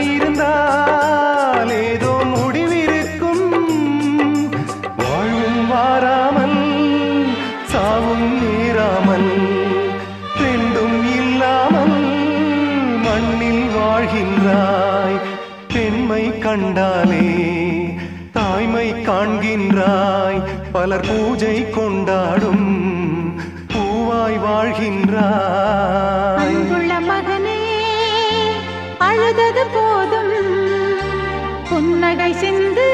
இருந்தால் ஏதோ முடிவிருக்கும். வாழ்வும் வாராமல் சாவும் நேராமல் ரெண்டும் இல்லாமல் மண்ணில் வாழ்கின்றாய். பெண்மை கண்டாலே தாய்மை காண்கின்றாய். பலர் பூஜை கொண்டாடும் பூவாய் வாழ்கின்றாய். அன்புள்ள மகனே, அழுதது போதும், புன்னகை சிந்து